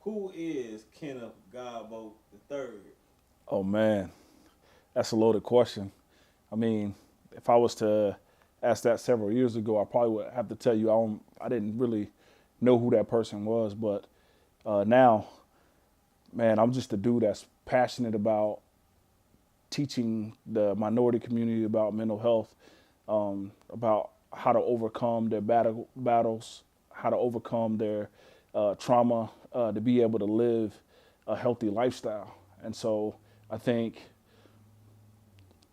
Who is Kenneth Godbolt III? Oh man, that's a loaded question. I mean, if I was to ask that several years ago, I probably would have to tell you I didn't really know who that person was. But now, man, I'm just a dude that's passionate about teaching the minority community about mental health, about how to overcome their battles, how to overcome their trauma, to be able to live a healthy lifestyle. And so I think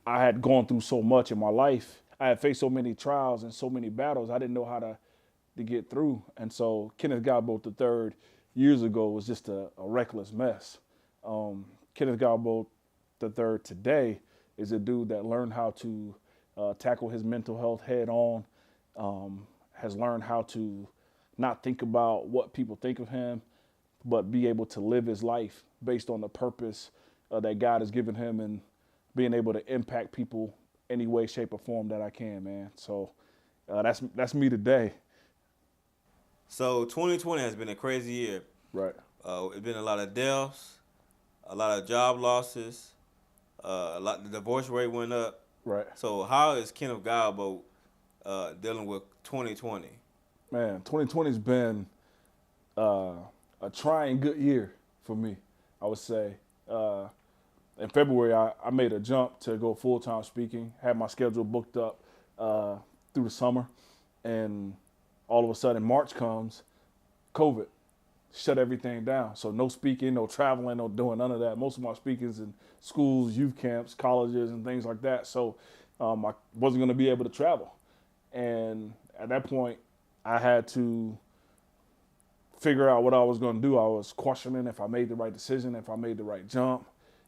I had gone through so much in my life. I had faced so many trials and so many battles. I didn't know how to get through. And so Kenneth Godbolt III years ago was just a reckless mess. Kenneth Godbolt III today is a dude that learned how to tackle his mental health head on, has learned how to not think about what people think of him, but be able to live his life based on the purpose that God has given him and being able to impact people any way, shape, or form that I can, man. So that's me today. So 2020 has been a crazy year. Right, It's been a lot of deaths, a lot of job losses, a lot. The divorce rate went up. right. So how is Kenneth Godbolt dealing with 2020? Man, 2020's been uh, a trying good year for me, I would say. Uh, in February, I made a jump to go full time speaking, had my schedule booked up uh, through the summer, and all of a sudden, March comes, COVID shut everything down. So no speaking, no traveling, no doing none of that. Most of my speakings in schools, youth camps, colleges, and things like that. So I wasn't going to be able to travel. And at that point, I had to figure out what I was going to do. I was questioning if I made the right decision, if I made the right jump.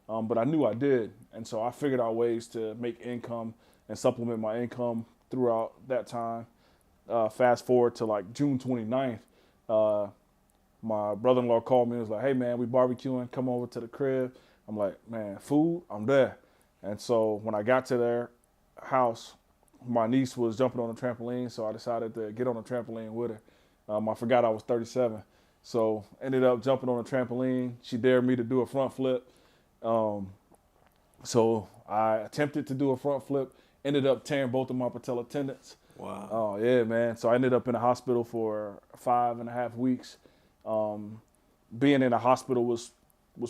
But I knew I did. And so I figured out ways to make income and supplement my income throughout that time. Fast forward to like June 29th, uh, my brother-in-law called me and was like, hey man, we barbecuing, come over to the crib. I'm like, man, food, I'm there. And so when I got to their house, my niece was jumping on a trampoline, so I decided to get on a trampoline with her. I forgot I was 37. So ended up jumping on a trampoline. She dared me to do a front flip. Um, so I attempted to do a front flip, ended up tearing both of my patella tendons. Wow. Oh yeah, man. So I ended up in the hospital for 5.5 weeks. Um, Being in the hospital was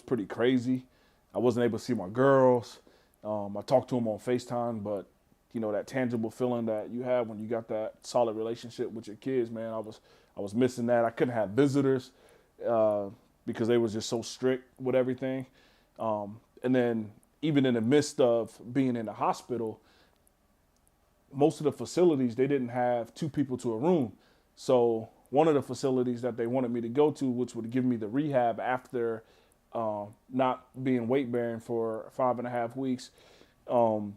pretty crazy. I wasn't able to see my girls. I talked to them on FaceTime, but you know that tangible feeling that you have when you got that solid relationship with your kids, man. I was missing that. I couldn't have visitors uh, because they was just so strict with everything. And then even in the midst of being in the hospital, most of the facilities they didn't have two people to a room. So one of the facilities that they wanted me to go to, which would give me the rehab after not being weight bearing for 5.5 weeks, um,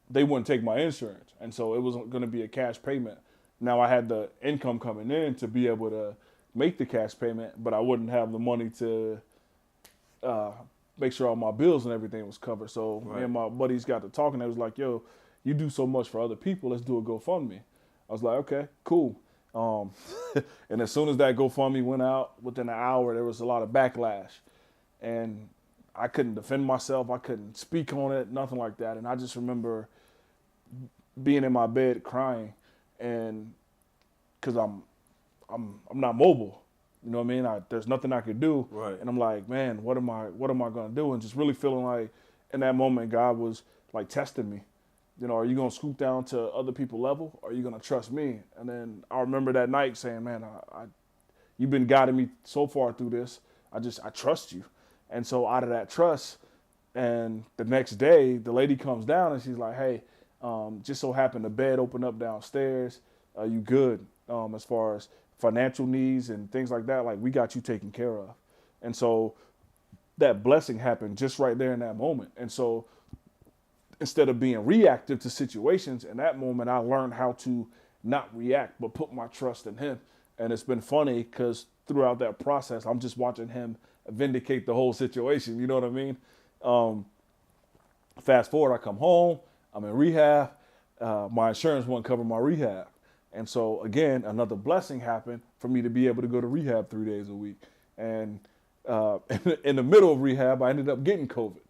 they wouldn't take my insurance, and so it wasn't going to be a cash payment. Now I had the income coming in to be able to make the cash payment, but I wouldn't have the money to uh, make sure all my bills and everything was covered. So me Right. and my buddies got to talking. They was like, "Yo, you do so much for other people. Let's do a GoFundMe." I was like, "Okay, cool." Um, and as soon as that GoFundMe went out, within an hour, there was a lot of backlash, and I couldn't defend myself. I couldn't speak on it, nothing like that. And I just remember being in my bed crying, and because I'm not mobile, you know what I mean? There's nothing I could do, Right. and I'm like, man, what am I gonna do? And just really feeling like in that moment, God was like testing me. You know, are you gonna scoop down to other people's level? Or are you gonna trust me? And then I remember that night saying, man, you've been guiding me so far through this. I trust you. And so out of that trust, and the next day, the lady comes down and she's like, hey, just so happened the bed opened up downstairs. You good as far as financial needs and things like that? Like, we got you taken care of. And so that blessing happened just right there in that moment. And so instead of being reactive to situations, in that moment, I learned how to not react, but put my trust in him. And it's been funny because throughout that process, I'm just watching him vindicate the whole situation. You know what I mean? Um, Fast forward, I come home, I'm in rehab. My insurance won't cover my rehab. And so again, another blessing happened for me to be able to go to rehab 3 days a week. And in the middle of rehab, I ended up getting COVID.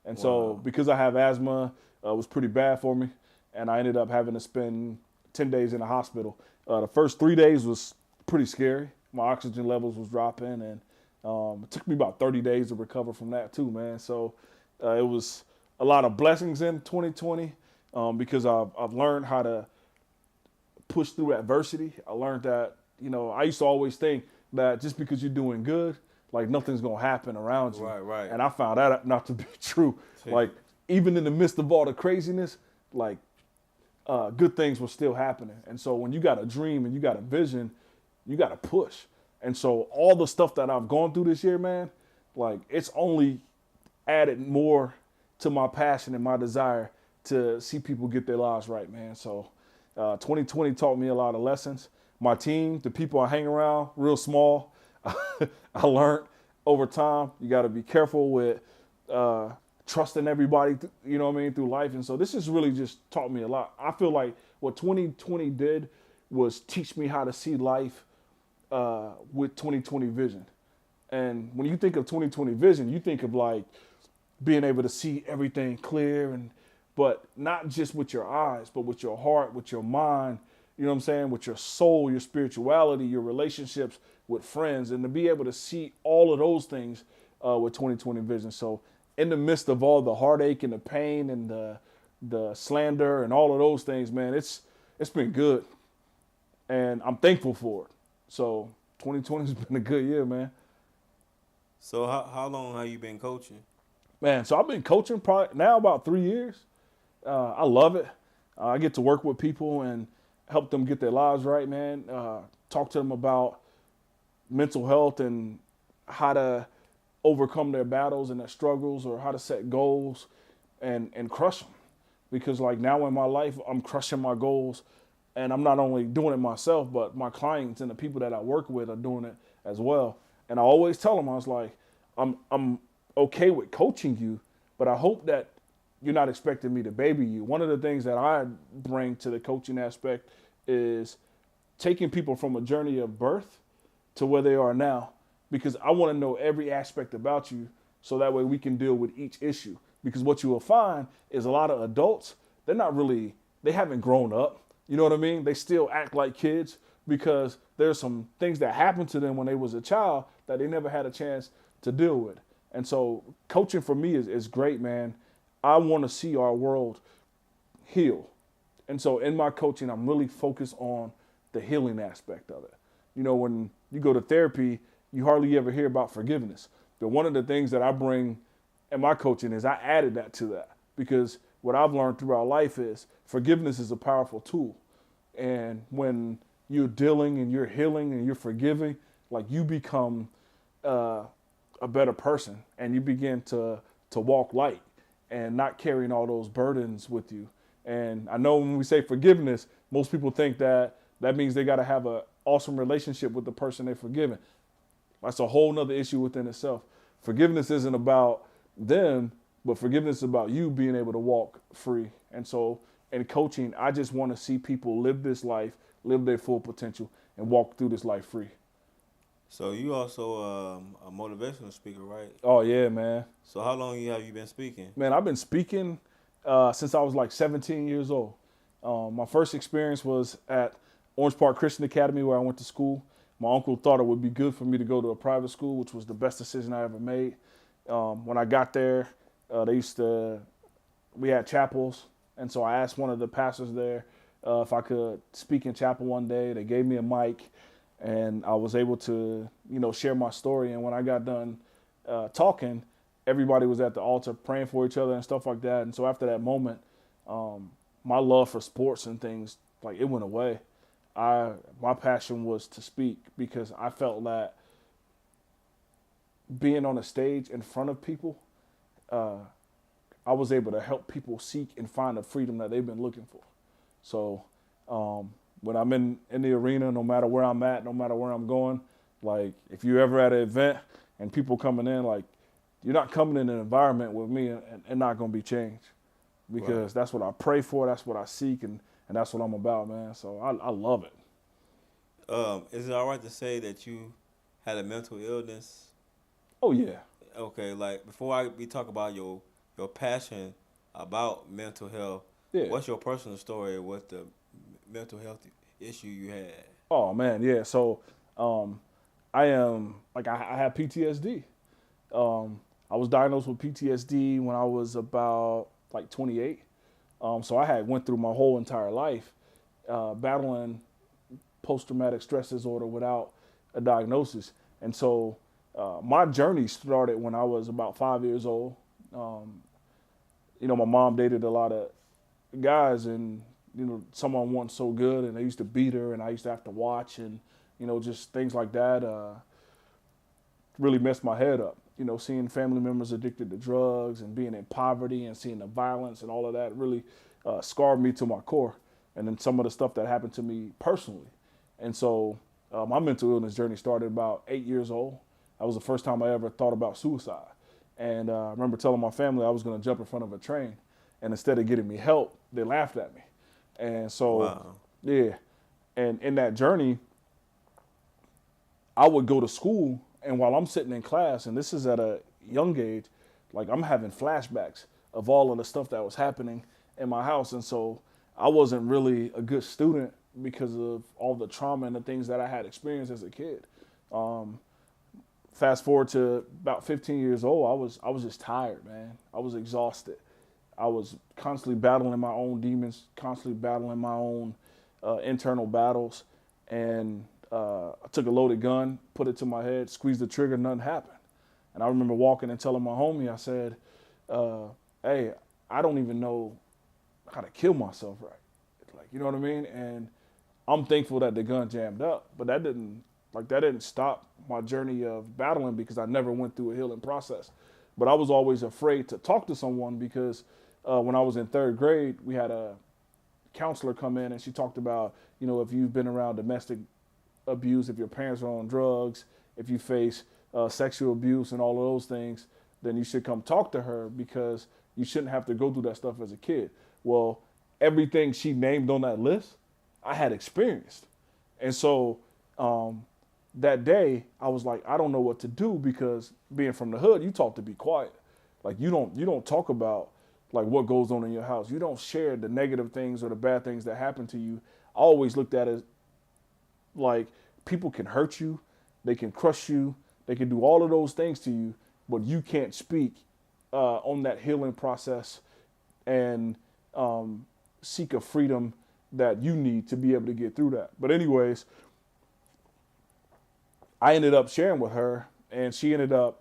And so Wow. because I have asthma, it was pretty bad for me. And I ended up having to spend 10 days in the hospital. The first 3 days was pretty scary. My oxygen levels was dropping, and it took me about 30 days to recover from that too, man. So it was a lot of blessings in 2020 because I've learned how to push through adversity. I learned that, I used to always think that just because you're doing good, like nothing's gonna happen around you. Right. And I found that not to be true. See. Like even in the midst of all the craziness, like good things were still happening. And so when you got a dream and you got a vision, you got to push. And so all the stuff that I've gone through this year, man, like it's only added more to my passion and my desire to see people get their lives right, man. So 2020 taught me a lot of lessons. My team, the people I hang around, real small. I learned over time, you got to be careful with trusting everybody, through life. And so this has really just taught me a lot. I feel like what 2020 did was teach me how to see life with 2020 vision. And when you think of 2020 vision, you think of like being able to see everything clear, but not just with your eyes, but with your heart, with your mind, with your soul, your spirituality, your relationships with friends, and to be able to see all of those things with 2020 vision. So in the midst of all the heartache and the pain and the slander and all of those things, man, it's been good. And I'm thankful for it. So 2020 has been a good year, man. So how long have you been coaching? Man, so I've been coaching probably now about 3 years. I love it. I get to work with people and help them get their lives right, man. Talk to them about mental health and how to overcome their battles and their struggles, or how to set goals and crush them. Because like now in my life, I'm crushing my goals, and I'm not only doing it myself, but my clients and the people that I work with are doing it as well. And I always tell them, I was like, I'm okay with coaching you, but I hope that you're not expecting me to baby you. One of the things that I bring to the coaching aspect is taking people from a journey of birth to where they are now, because I want to know every aspect about you so that way we can deal with each issue. Because what you will find is a lot of adults, they haven't grown up. You know what I mean? They still act like kids because there's some things that happened to them when they was a child that they never had a chance to deal with. And so coaching for me is great, man. I want to see our world heal. And so in my coaching, I'm really focused on the healing aspect of it. When you go to therapy, you hardly ever hear about forgiveness. But one of the things that I bring in my coaching is I added that to that, because what I've learned throughout life is forgiveness is a powerful tool. And when you're dealing and you're healing and you're forgiving, like you become a better person, and you begin to walk light and not carrying all those burdens with you. And I know when we say forgiveness, most people think that means they got to have an awesome relationship with the person they're forgiving. That's a whole nother issue within itself. Forgiveness isn't about them, but forgiveness is about you being able to walk free. And so in coaching, I just want to see people live this life, live their full potential, and walk through this life free. So you also a motivational speaker, right? Oh, yeah, man. So how long have you been speaking? Man, I've been speaking since I was like 17 years old. My first experience was at Orange Park Christian Academy, where I went to school. My uncle thought it would be good for me to go to a private school, which was the best decision I ever made. When I got there, we had chapels. And so I asked one of the pastors there if I could speak in chapel one day. They gave me a mic, and I was able to, share my story. And when I got done talking, everybody was at the altar praying for each other and stuff like that. And so after that moment, my love for sports and things, like, it went away. My passion was to speak, because I felt that being on a stage in front of people, I was able to help people seek and find the freedom that they've been looking for. So when I'm in the arena, no matter where I'm at, no matter where I'm going, like if you're ever at an event and people coming in, like you're not coming in an environment with me and not going to be changed, because that's what I pray for, that's what I seek, and that's what I'm about, man. So I love it. Is it all right to say that you had a mental illness? Oh yeah, Okay, like we talk about your passion about mental health, yeah. what's your personal story with the mental health issue you had? Oh man, yeah. So um, I am like I have PTSD. Um, I was diagnosed with PTSD when I was about like 28. So I had went through my whole entire life battling post-traumatic stress disorder without a diagnosis. And so my journey started when I was about 5 years old. Um, my mom dated a lot of guys, and someone wasn't so good, and they used to beat her, and I used to have to watch, and just things like that really messed my head up. Seeing family members addicted to drugs and being in poverty and seeing the violence and all of that really scarred me to my core. And then some of the stuff that happened to me personally. And so my mental illness journey started about 8 years old. That was the first time I ever thought about suicide. And I remember telling my family I was going to jump in front of a train. And instead of getting me help, they laughed at me. And so, Wow. yeah. And in that journey, I would go to school, and while I'm sitting in class, and this is at a young age, like I'm having flashbacks of all of the stuff that was happening in my house. And so I wasn't really a good student because of all the trauma and the things that I had experienced as a kid. Um, Fast forward to about 15 years old, I was just tired, man. I was exhausted. I was constantly battling my own demons, constantly battling my own internal battles, and I took a loaded gun, put it to my head, squeezed the trigger, nothing happened. And I remember walking and telling my homie, I said, "Hey, I don't even know how to kill myself right." Like, you know what I mean? And I'm thankful that the gun jammed up, but that didn't stop my journey of battling because I never went through a healing process. But I was always afraid to talk to someone because when I was in third grade, we had a counselor come in and she talked about, if you've been around domestic abuse, if your parents are on drugs, if you face sexual abuse and all of those things, then you should come talk to her because you shouldn't have to go through that stuff as a kid. Well, everything she named on that list, I had experienced. And so that day, I was like, I don't know what to do because being from the hood, you taught to be quiet. Like you don't talk about like what goes on in your house. You don't share the negative things or the bad things that happen to you. I always looked at it like people can hurt you, they can crush you, they can do all of those things to you, but you can't speak on that healing process and seek a freedom that you need to be able to get through that. But anyways, I ended up sharing with her, and she ended up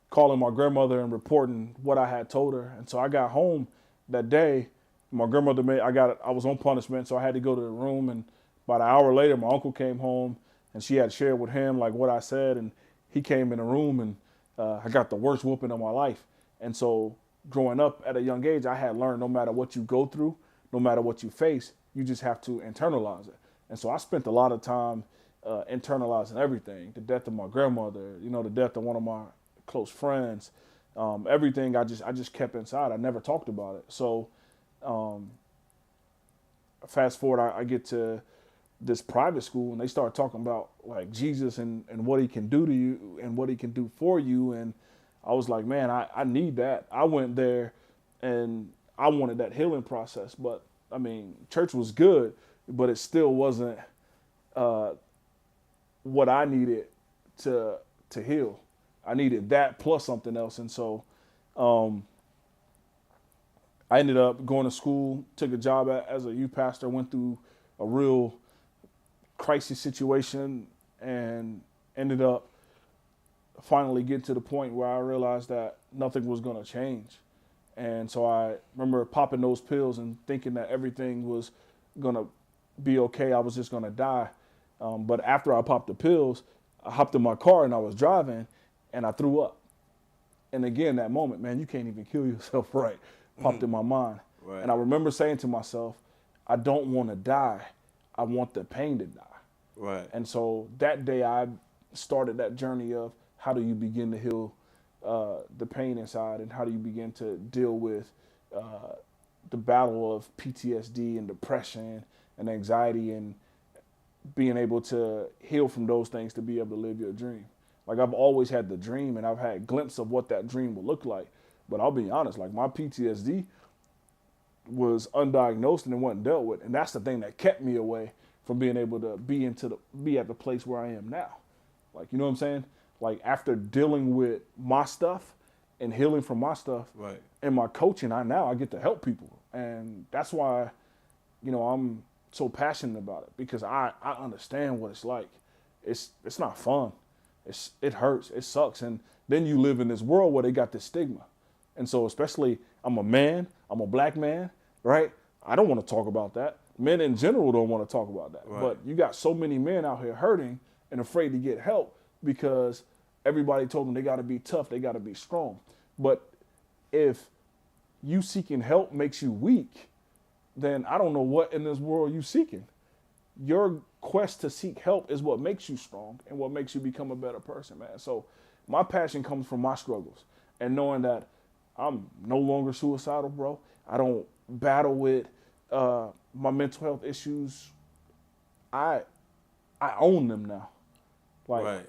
calling my grandmother and reporting what I had told her. And so I got home that day. My grandmother I was on punishment, so I had to go to the room. And about an hour later, my uncle came home, and she had shared with him like what I said, and he came in the room, and I got the worst whooping of my life. And so growing up at a young age, I had learned no matter what you go through, no matter what you face, you just have to internalize it. And so I spent a lot of time internalizing everything, the death of my grandmother, the death of one of my close friends, everything I just kept inside. I never talked about it. So fast forward, I get to this private school, and they start talking about like Jesus and what he can do to you and what he can do for you. And I was like, man, I need that. I went there and I wanted that healing process. But I mean, church was good, but it still wasn't what I needed to heal. I needed that plus something else. And so I ended up going to school, took a job as a youth pastor, went through a real crisis situation, and ended up finally getting to the point where I realized that nothing was going to change. And so I remember popping those pills and thinking that everything was going to be okay. I was just going to die. But after I popped the pills, I hopped in my car and I was driving and I threw up. And again, that moment, man, you can't even kill yourself, right? Popped in my mind. Right. And I remember saying to myself, I don't want to die. I want the pain to die. Right. And so that day I started that journey of how do you begin to heal the pain inside, and how do you begin to deal with the battle of PTSD and depression and anxiety and being able to heal from those things to be able to live your dream. Like I've always had the dream and I've had a glimpse of what that dream will look like. But I'll be honest, like my PTSD was undiagnosed and it wasn't dealt with. And that's the thing that kept me away from being able to be at the place where I am now. Like, you know what I'm saying? Like after dealing with my stuff and healing from my stuff Right. and my coaching, I get to help people. And that's why, I'm so passionate about it because I understand what it's like. It's not fun. It hurts. It sucks. And then you live in this world where they got this stigma. And so especially I'm a man, I'm a black man, right? I don't want to talk about that. Men in general don't want to talk about that. Right. But you got so many men out here hurting and afraid to get help because everybody told them they got to be tough, they got to be strong. But if you seeking help makes you weak, then I don't know what in this world you seeking. Your quest to seek help is what makes you strong and what makes you become a better person, man. So my passion comes from my struggles and knowing that I'm no longer suicidal, bro. I don't battle with my mental health issues. I own them now. Like Right.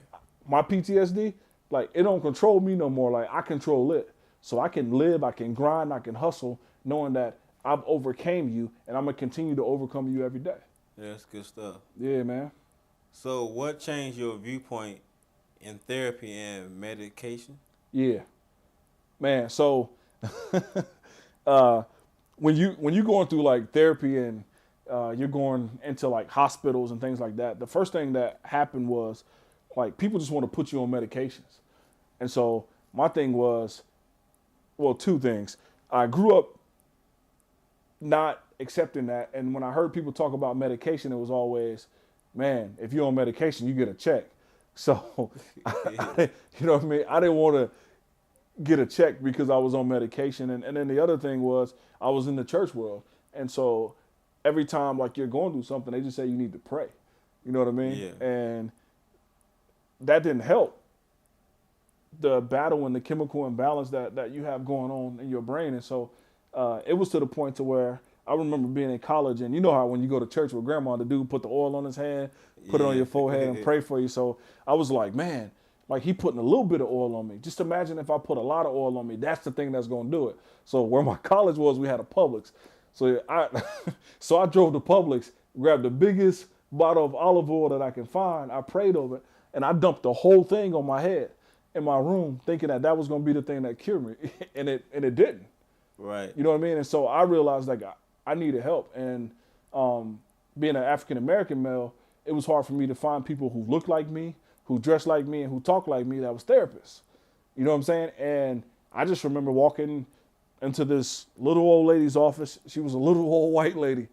my PTSD, like it don't control me no more. Like I control it. So I can live, I can grind, I can hustle, knowing that I've overcame you and I'm gonna continue to overcome you every day. Yeah, that's good stuff. Yeah, man. So, what changed your viewpoint in therapy and medication? Yeah, man. So when you going through like therapy and you're going into like hospitals and things like that, the first thing that happened was like people just want to put you on medications, and so my thing was, well, two things. I grew up not accepting that, and when I heard people talk about medication, it was always, man, if you're on medication, you get a check. So, you know what I mean? I didn't want to get a check because I was on medication. And then the other thing was I was in the church world. And so every time like you're going through something, they just say you need to pray. You know what I mean? Yeah. And that didn't help the battle and the chemical imbalance that you have going on in your brain. And so it was to the point to where I remember being in college, and you know how when you go to church with grandma, the dude put the oil on his hand, put it on your forehead and pray for you. So I was like, man, like he putting a little bit of oil on me. Just imagine if I put a lot of oil on me. That's the thing that's going to do it. So where my college was, we had a Publix. So I drove to Publix, grabbed the biggest bottle of olive oil that I can find. I prayed over it, and I dumped the whole thing on my head in my room, thinking that was going to be the thing that cured me, and it didn't. Right. You know what I mean? And so I realized like I needed help. And being an African-American male, it was hard for me to find people who looked like me, who dressed like me, and who talked like me that was therapists. You know what I'm saying? And I just remember walking into this little old lady's office. She was a little old white lady.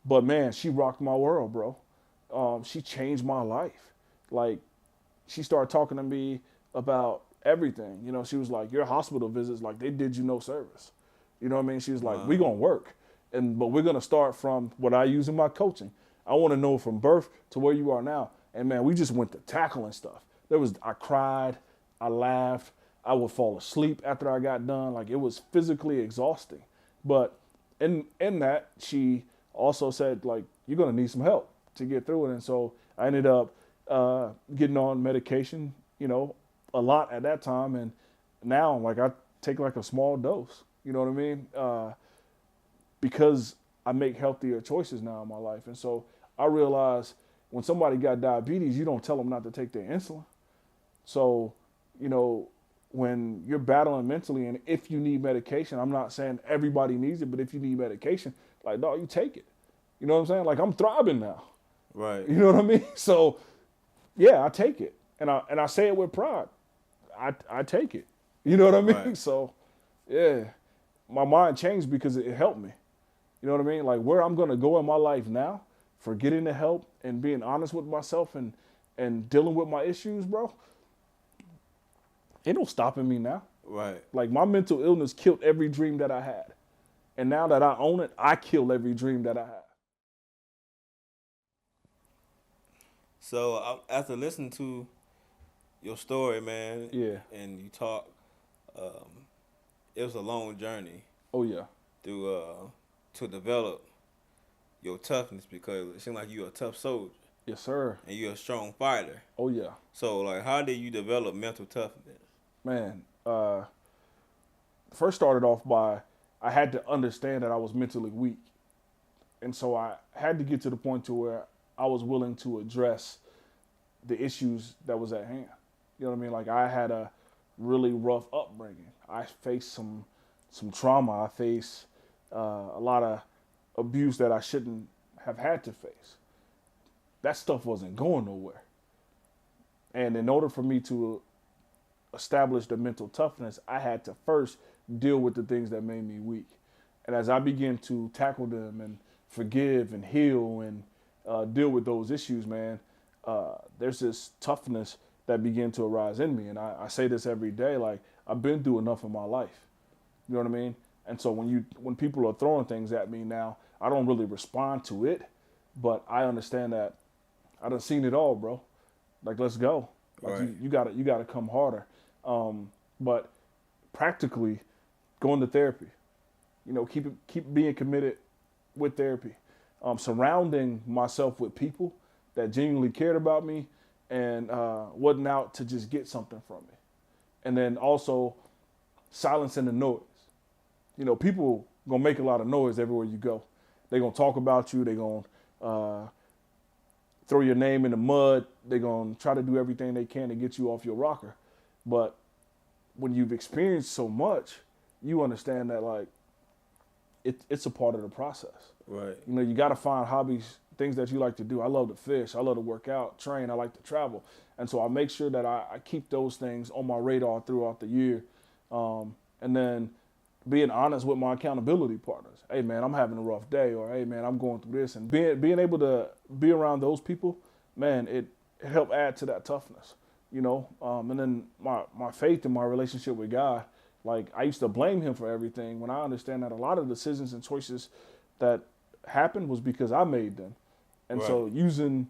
But, man, she rocked my world, bro. She changed my life. Like, she started talking to me about everything. You know, she was like, your hospital visits, like, they did you no service. You know what I mean? She was like, we going to work. But we're going to start from what I use in my coaching. I want to know from birth to where you are now. And, man, we just went to tackling stuff. I cried. I laughed. I would fall asleep after I got done. Like, it was physically exhausting. But in that, she also said, like, you're going to need some help to get through it. And so I ended up getting on medication, you know, a lot at that time. And now, like, I take, like, a small dose. You know what I mean? Because I make healthier choices now in my life. And so I realized when somebody got diabetes, you don't tell them not to take their insulin. So, you know, when you're battling mentally and if you need medication, I'm not saying everybody needs it, but if you need medication, like, dog, you take it. You know what I'm saying? Like, I'm thriving now. Right. You know what I mean? So, yeah, I take it. And I say it with pride. I take it. You know what I mean? Right. So, yeah, my mind changed because it helped me. You know what I mean? Like where I'm going to go in my life now for getting the help and being honest with myself and dealing with my issues, bro, ain't no stopping me now. Right. Like my mental illness killed every dream that I had. And now that I own it, I kill every dream that I have. So after listening to your story, man, Yeah. and you talk, it was a long journey Oh, yeah. through to develop your toughness because it seemed like you're a tough soldier. Yes, sir. and you're a strong fighter. Oh yeah, So, like, how did you develop mental toughness? man. First started off by I had to understand that I was mentally weak, and so I had to get to the point to where I was willing to address the issues that was at hand. You know what I mean? Like I had a really rough upbringing. I faced some trauma. I faced a lot of abuse that I shouldn't have had to face. That stuff wasn't going nowhere. And in order for me to establish the mental toughness, I had to first deal with the things that made me weak. And as I began to tackle them and forgive and heal and deal with those issues, man, there's this toughness that began to arise in me. And I say this every day, like I've been through enough in my life. You know what I mean? And so when people are throwing things at me now, I don't really respond to it, but I understand that I done seen it all, bro. Like let's go. Like Right. you gotta come harder. But practically going to therapy. You know, keep being committed with therapy. Surrounding myself with people that genuinely cared about me and wasn't out to just get something from me. And then also silencing the noise. You know, people gonna make a lot of noise everywhere you go. They gonna talk about you. They gonna throw your name in the mud. They gonna try to do everything they can to get you off your rocker. But when you've experienced so much, you understand that like it's a part of the process. Right. You know, you got to find hobbies, things that you like to do. I love to fish. I love to work out, train. I like to travel. And so I make sure that I keep those things on my radar throughout the year. And then being honest with my accountability partners. Hey, man, I'm having a rough day. Or, hey, man, I'm going through this. And being able to be around those people, man, it helped add to that toughness, you know. And then my faith and my relationship with God, like I used to blame him for everything when I understand that a lot of decisions and choices that happened was because I made them. And Right. so using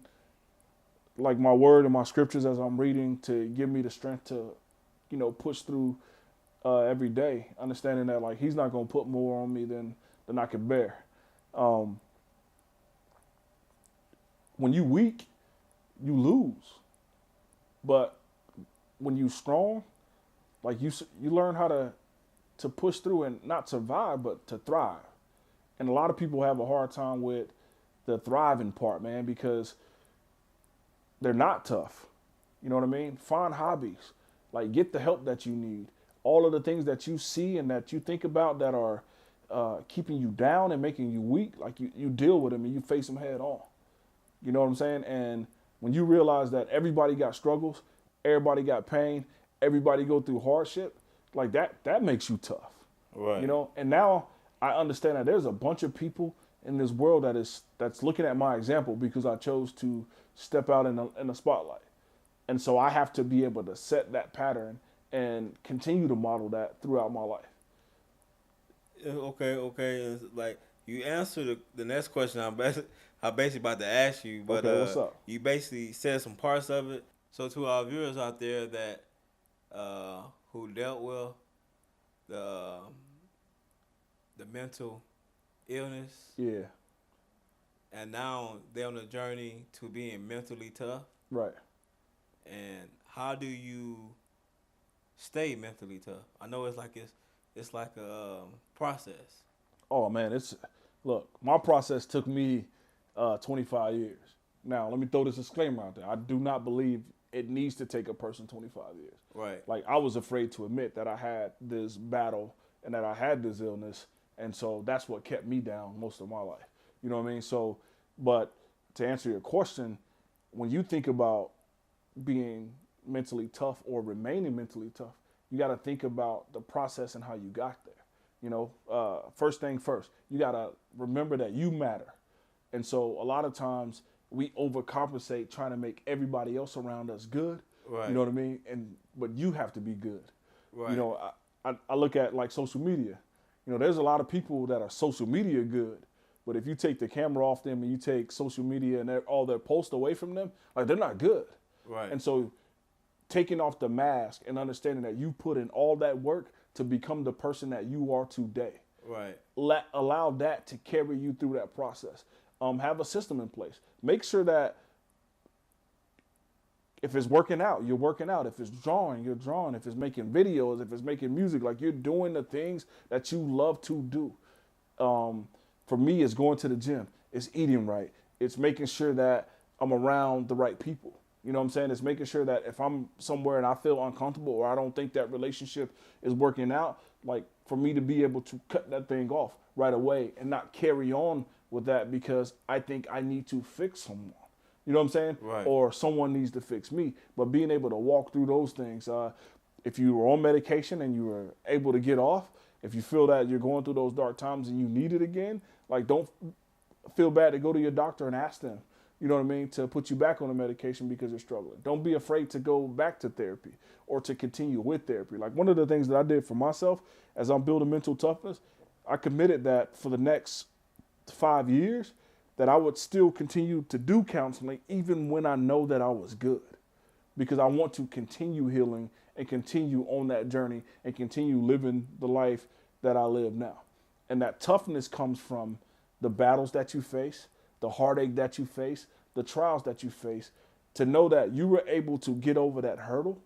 like my word and my scriptures as I'm reading to give me the strength to, you know, push through every day, understanding that like he's not going to put more on me than I can bear. When you weak, you lose. But when you strong, like you learn how to push through and not survive, but to thrive. And a lot of people have a hard time with the thriving part, man, because they're not tough. You know what I mean? Find hobbies. Like get the help that you need. All of the things that you see and that you think about that are keeping you down and making you weak, like you deal with them and you face them head on. You know what I'm saying? And when you realize that everybody got struggles, everybody got pain, everybody go through hardship, like that makes you tough. Right. You know? And now I understand that there's a bunch of people in this world that's looking at my example because I chose to step out in the spotlight. And so I have to be able to set that pattern and continue to model that throughout my life. Okay. It's like you answered the next question I'm basically about to ask you, but Okay, what's up? you basically said some parts of it. So to our viewers out there that who dealt with the the mental illness Yeah, and now they're on a journey to being mentally tough, right. and how do you stay mentally tough? I know it's like a process. Oh man, look, my process took me 25 years. Now, let me throw this disclaimer out there. I do not believe it needs to take a person 25 years. Right. Like I was afraid to admit that I had this battle and that I had this illness, and so that's what kept me down most of my life. You know what I mean? So, but to answer your question, when you think about being mentally tough or remaining mentally tough, you got to think about the process and how you got there. You know, first thing first, you got to remember that you matter. And so a lot of times we overcompensate trying to make everybody else around us good. Right. You know what I mean? But you have to be good. Right. You know, I look at like social media. You know, there's a lot of people that are social media good, but if you take the camera off them and you take social media and all their posts away from them, like they're not good. Right. And so taking off the mask and understanding that you put in all that work to become the person that you are today. Right. Allow that to carry you through that process. Have a system in place. Make sure that If it's working out, you're working out. If it's drawing, you're drawing. If it's making videos, if it's making music, like you're doing the things that you love to do. For me, it's going to the gym. It's eating right. It's making sure that I'm around the right people. You know what I'm saying? It's making sure that if I'm somewhere and I feel uncomfortable or I don't think that relationship is working out, like for me to be able to cut that thing off right away and not carry on with that because I think I need to fix someone. You know what I'm saying? Right. Or someone needs to fix me. But being able to walk through those things, if you were on medication and you were able to get off, if you feel that you're going through those dark times and you need it again, like don't feel bad to go to your doctor and ask them, you know what I mean, to put you back on the medication because you're struggling. Don't be afraid to go back to therapy or to continue with therapy. Like one of the things that I did for myself as I'm building mental toughness, I committed that for the next 5 years that I would still continue to do counseling even when I know that I was good, because I want to continue healing and continue on that journey and continue living the life that I live now. And that toughness comes from the battles that you face, the heartache that you face, the trials that you face, to know that you were able to get over that hurdle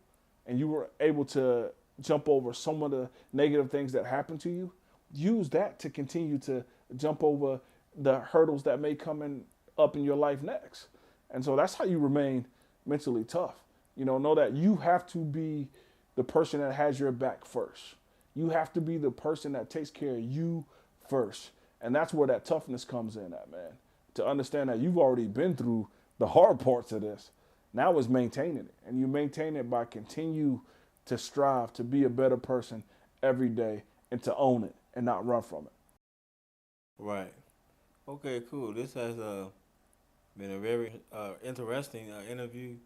and you were able to jump over some of the negative things that happened to you. Use that to continue to jump over the hurdles that may come up in your life next. And so that's how you remain mentally tough. You know that you have to be the person that has your back first. You have to be the person that takes care of you first. And that's where that toughness comes in at, man. To understand that you've already been through the hard parts of this. Now it's maintaining it. And you maintain it by continue to strive to be a better person every day and to own it and not run from it. Right. Okay, cool. This has been a very interesting interview.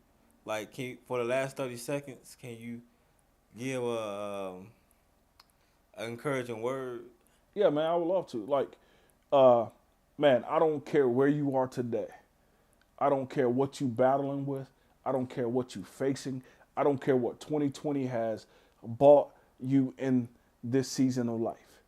Like, for the last 30 seconds, can you give an encouraging word? Yeah, man, I would love to. Like, man, I don't care where you are today. I don't care what you battling with. I don't care what you facing. I don't care what 2020 has bought you in this season of life.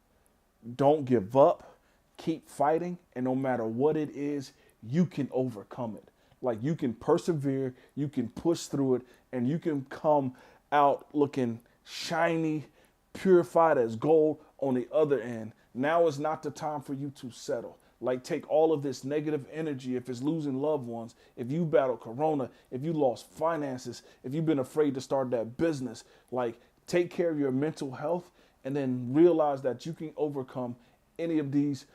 Don't give up. Keep fighting, and no matter what it is, you can overcome it. Like you can persevere, you can push through it, and you can come out looking shiny, purified as gold on the other end. Now is not the time for you to settle. Like take all of this negative energy, if it's losing loved ones, if you battle corona, if you lost finances, if you've been afraid to start that business, like take care of your mental health and then realize that you can overcome any of these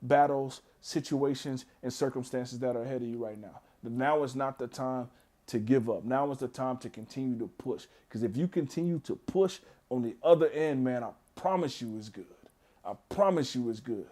battles, situations, and circumstances that are ahead of you right now. But now is not the time to give up. Now is the time to continue to push. Because if you continue to push on the other end, man, I promise you it's good. I promise you it's good.